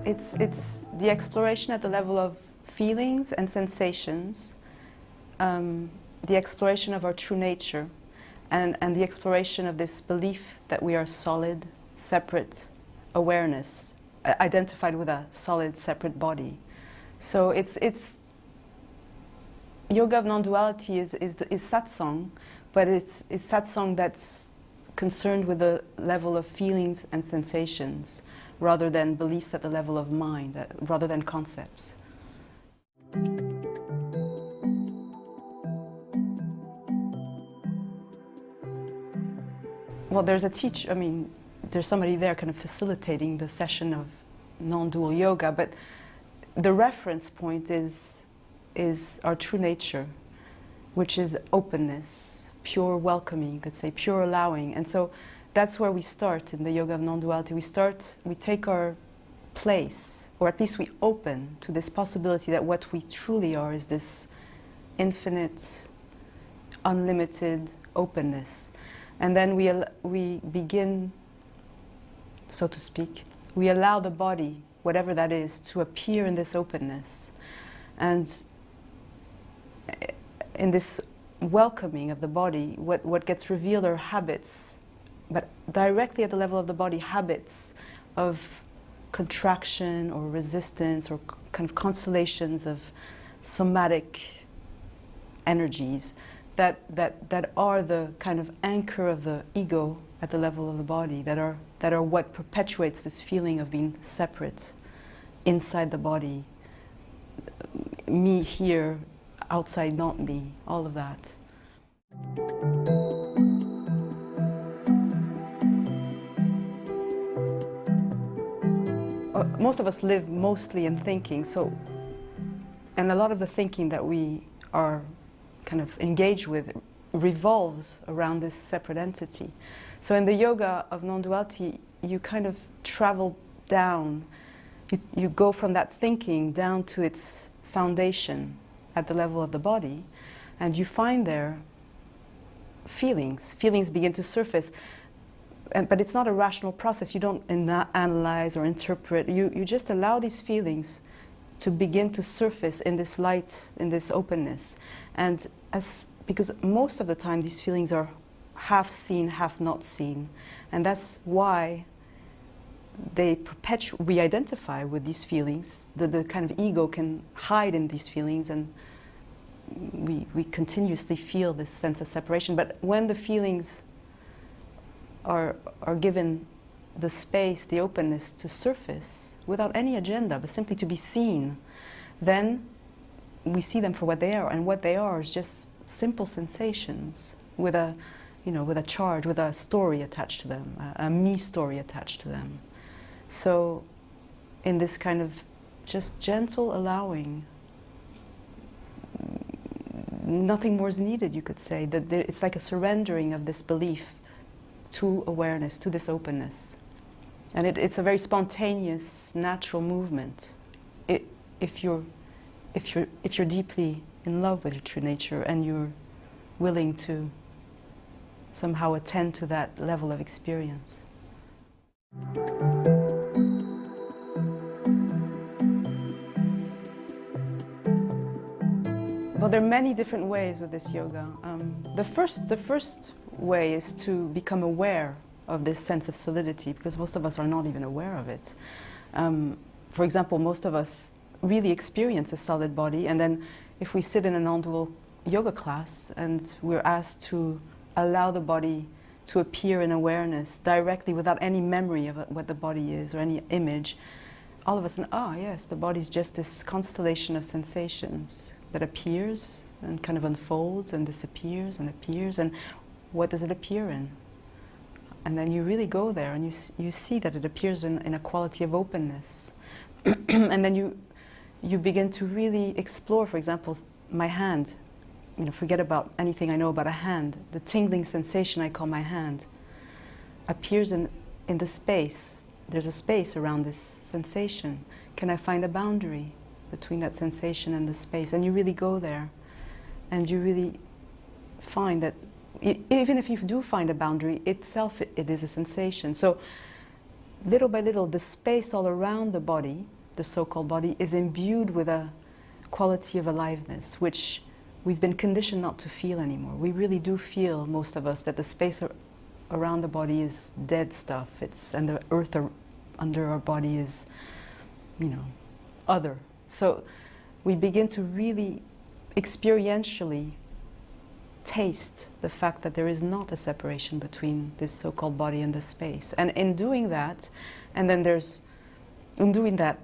It's the exploration at the level of feelings and sensations, the exploration of our true nature, and the exploration of this belief that we are solid, separate awareness, identified with a solid, separate body. So it's yoga of non-duality is satsang, but it's satsang that's concerned with the level of feelings and sensations, rather than beliefs at the level of mind, rather than concepts. Well, there's somebody there kind of facilitating the session of non-dual yoga, but the reference point is our true nature, which is openness, pure welcoming, you could say, pure allowing. And so that's where we start in the yoga of non-duality. We take our place, or at least we open to this possibility that what we truly are is this infinite, unlimited openness. And then we begin, so to speak, we allow the body, whatever that is, to appear in this openness. And in this welcoming of the body, what gets revealed are habits, but directly at the level of the body, habits of contraction or resistance or kind of constellations of somatic energies that are the kind of anchor of the ego at the level of the body, that are what perpetuates this feeling of being separate inside the body, me here, outside not me, all of that. Most of us live mostly in thinking, and a lot of the thinking that we are kind of engaged with revolves around this separate entity. So in the yoga of non-duality, you kind of travel down, you go from that thinking down to its foundation at the level of the body, and you find there feelings. Feelings begin to surface, but it's not a rational process. You don't analyze or interpret. You just allow these feelings to begin to surface in this light, in this openness. And because most of the time these feelings are half seen, half not seen. And that's why we identify with these feelings. The kind of ego can hide in these feelings, and we continuously feel this sense of separation. But when the feelings are given the space, the openness to surface without any agenda, but simply to be seen, then we see them for what they are. And what they are is just simple sensations with a charge, with a story attached to them, a me story attached to them. So in this kind of just gentle allowing, nothing more is needed, you could say. That it's like a surrendering of this belief to awareness, to this openness. And it's a very spontaneous, natural movement. If you're deeply in love with your true nature and you're willing to somehow attend to that level of experience. Well, there are many different ways with this yoga. The first way is to become aware of this sense of solidity, because most of us are not even aware of it. For example, most of us really experience a solid body, and then if we sit in a non-dual yoga class and we're asked to allow the body to appear in awareness directly without any memory of what the body is or any image, all of a sudden, yes, the body's just this constellation of sensations that appears and kind of unfolds and disappears and appears, and what does it appear in? And then you really go there and you see that it appears in a quality of openness. And then you begin to really explore, for example, my hand. Forget about anything I know about a hand. The tingling sensation I call my hand appears in the space. There's a space around this sensation. Can I find a boundary between that sensation and the space? And you really go there, and you really find that even if you do find a boundary, itself it is a sensation. So little by little, the space all around the body the so-called body, is imbued with a quality of aliveness, which we've been conditioned not to feel anymore. We really do feel, most of us, that the space around the body is dead stuff. And the earth under our body is, you know, other. So we begin to really experientially taste the fact that there is not a separation between this so-called body and the space. And in doing that, and then in doing that,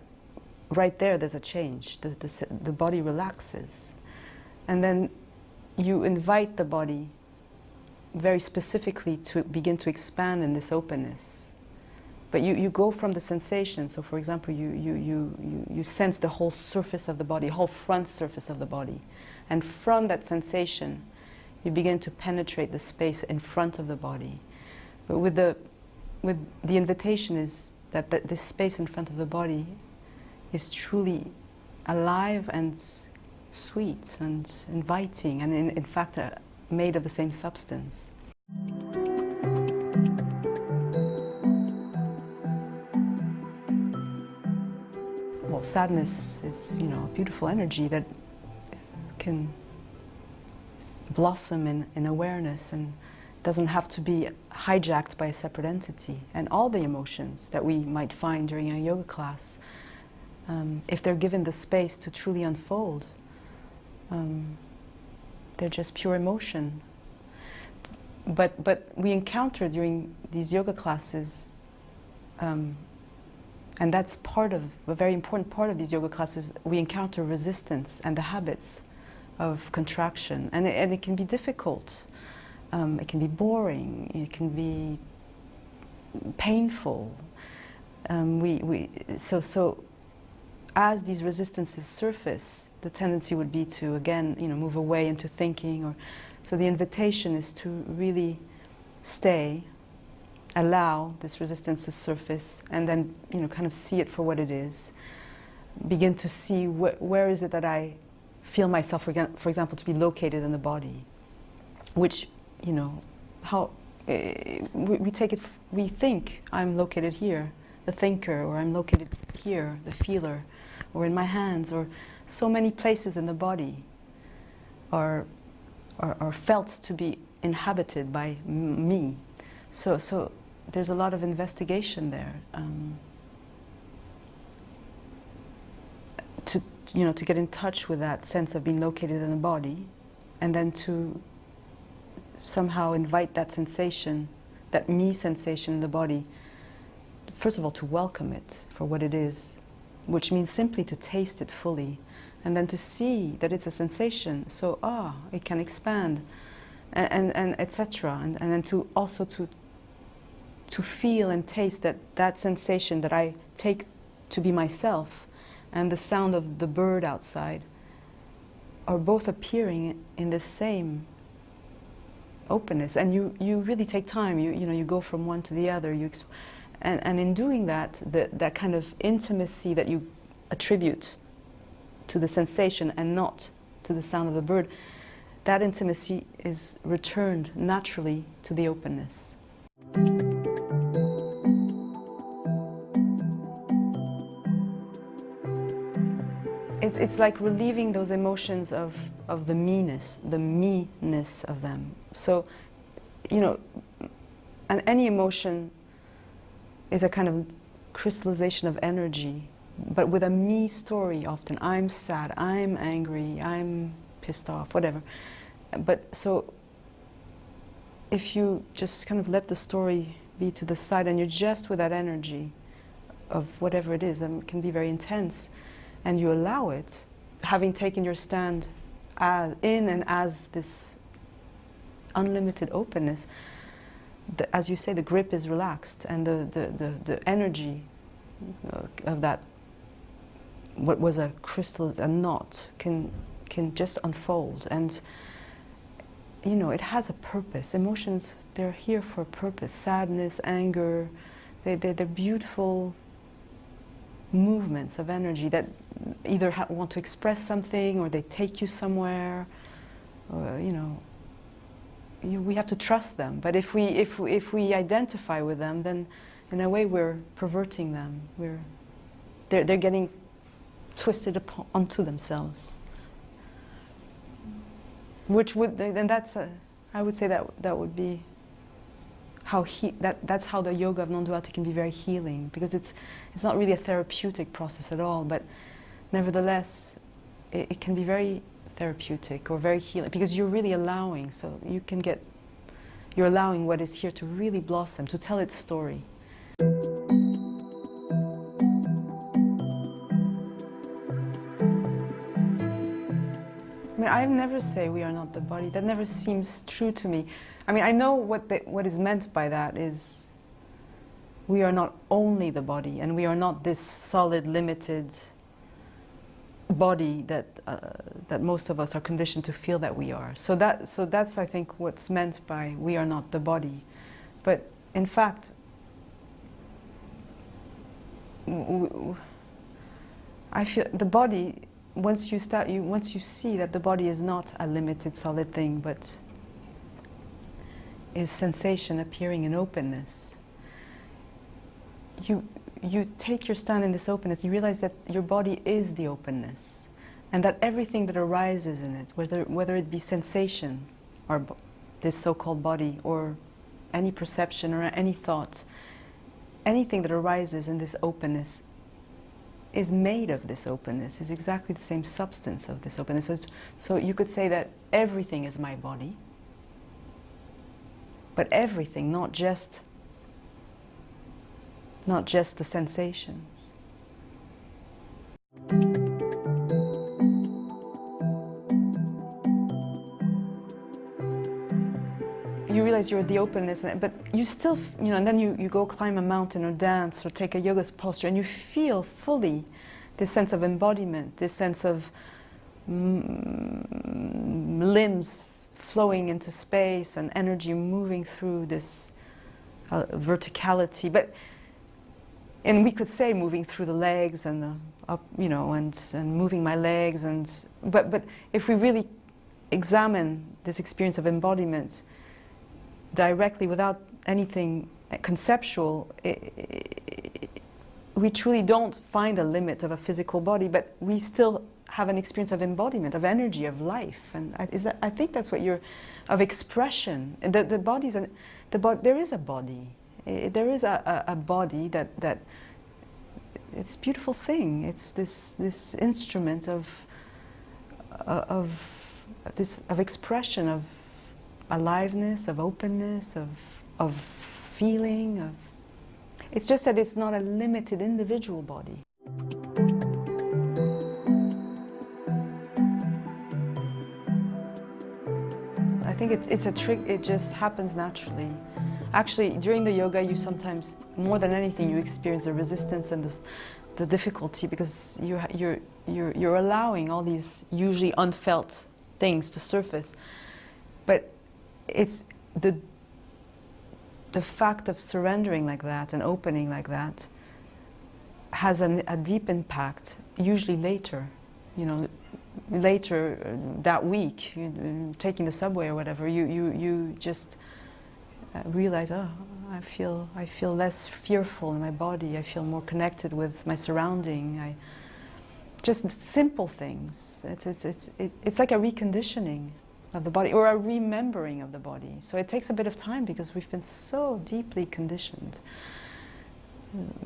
right there's a change. The body relaxes. And then you invite the body very specifically to begin to expand in this openness. But you go from the sensation. So for example, you sense the whole surface of the body, whole front surface of the body. And from that sensation, you begin to penetrate the space in front of the body. But with the invitation is that this space in front of the body is truly alive and sweet and inviting, and in fact made of the same substance. Well, sadness is, you know, a beautiful energy that can blossom in awareness and doesn't have to be hijacked by a separate entity. And all the emotions that we might find during a yoga class, if they're given the space to truly unfold, they're just pure emotion. But we encounter during these yoga classes, and that's part of, a very important part of these yoga classes, we encounter resistance and the habits of contraction. And it can be difficult. It can be boring. It can be painful. So as these resistances surface, the tendency would be to, again, you know, move away into thinking. So the invitation is to really stay, allow this resistance to surface, and then, you know, kind of see it for what it is. Begin to see where is it that I feel myself, for example, to be located in the body, which, you know, how we take it. We think I'm located here, the thinker, or I'm located here, the feeler, or in my hands, or so many places in the body are felt to be inhabited by me. So there's a lot of investigation there to get in touch with that sense of being located in the body, and then to somehow invite that sensation, that me sensation in the body, first of all to welcome it for what it is, which means simply to taste it fully, and then to see that it's a sensation, so it can expand, and etc. And then to also to feel and taste that sensation that I take to be myself, and the sound of the bird outside are both appearing in the same openness. And you really take time. You go from one to the other. And in doing that, that kind of intimacy that you attribute to the sensation and not to the sound of the bird, that intimacy is returned naturally to the openness. It's like relieving those emotions of the me-ness of them. So, you know, and any emotion is a kind of crystallization of energy, but with a me story often. I'm sad, I'm angry, I'm pissed off, whatever. But so if you just kind of let the story be to the side and you're just with that energy of whatever it is, and it can be very intense, and you allow it, having taken your stand in and as this unlimited openness, as you say, the grip is relaxed, and the energy of that, what was a crystal, a knot, can just unfold. And you know, it has a purpose. Emotions, they're here for a purpose. Sadness, anger, they're beautiful movements of energy that either want to express something, or they take you somewhere, or, you know, we have to trust them. But if we identify with them, then in a way we're perverting them. They're getting twist it onto themselves. Which would, and that's I would say that would be how that's how the yoga of non-duality can be very healing, because it's not really a therapeutic process at all, but nevertheless it can be very therapeutic or very healing, because you're really allowing, so you're allowing what is here to really blossom, to tell its story. I mean, I never say we are not the body. That never seems true to me. I mean, I know what is meant by that is we are not only the body, and we are not this solid, limited body that most of us are conditioned to feel that we are. So that's, I think, what's meant by we are not the body. But in fact, I feel the body, once you see that the body is not a limited solid thing, but is sensation appearing in openness, you take your stand in this openness. You realize that your body is the openness, and that everything that arises in it, whether it be sensation or this so-called body, or any perception or any thought, anything that arises in this openness is made of this openness, is exactly the same substance of this openness. So you could say that everything is my body, but everything, not just the sensations. You realize you're the openness, but you still, and then you go climb a mountain or dance or take a yoga posture, and you feel fully this sense of embodiment, this sense of limbs flowing into space and energy moving through this verticality. And we could say moving through the legs and up, and moving my legs, but if we really examine this experience of embodiment directly, without anything conceptual, we truly don't find a limit of a physical body, but we still have an experience of embodiment, of energy, of life, and I think that's what of expression. The body's there is a body. There is a body that it's a beautiful thing. It's this instrument of expression, of aliveness, of openness, of feeling. It's just that it's not a limited individual body. I think it's a trick. It just happens naturally. Actually, during the yoga, you sometimes, more than anything, you experience the resistance and the difficulty, because you're allowing all these usually unfelt things to surface. But it's the fact of surrendering like that and opening like that has a deep impact, usually later, later that week, taking the subway or whatever, you just realize, oh, I feel less fearful in my body. I feel more connected with my surrounding. Just simple things. It's like a reconditioning of the body, or a remembering of the body. So it takes a bit of time, because we've been so deeply conditioned.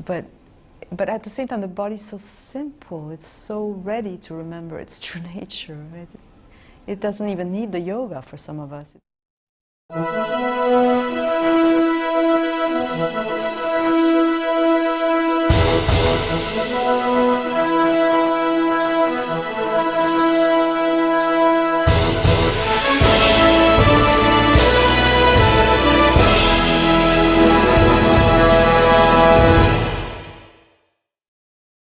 But at the same time, the body's so simple. It's so ready to remember its true nature. It doesn't even need the yoga for some of us.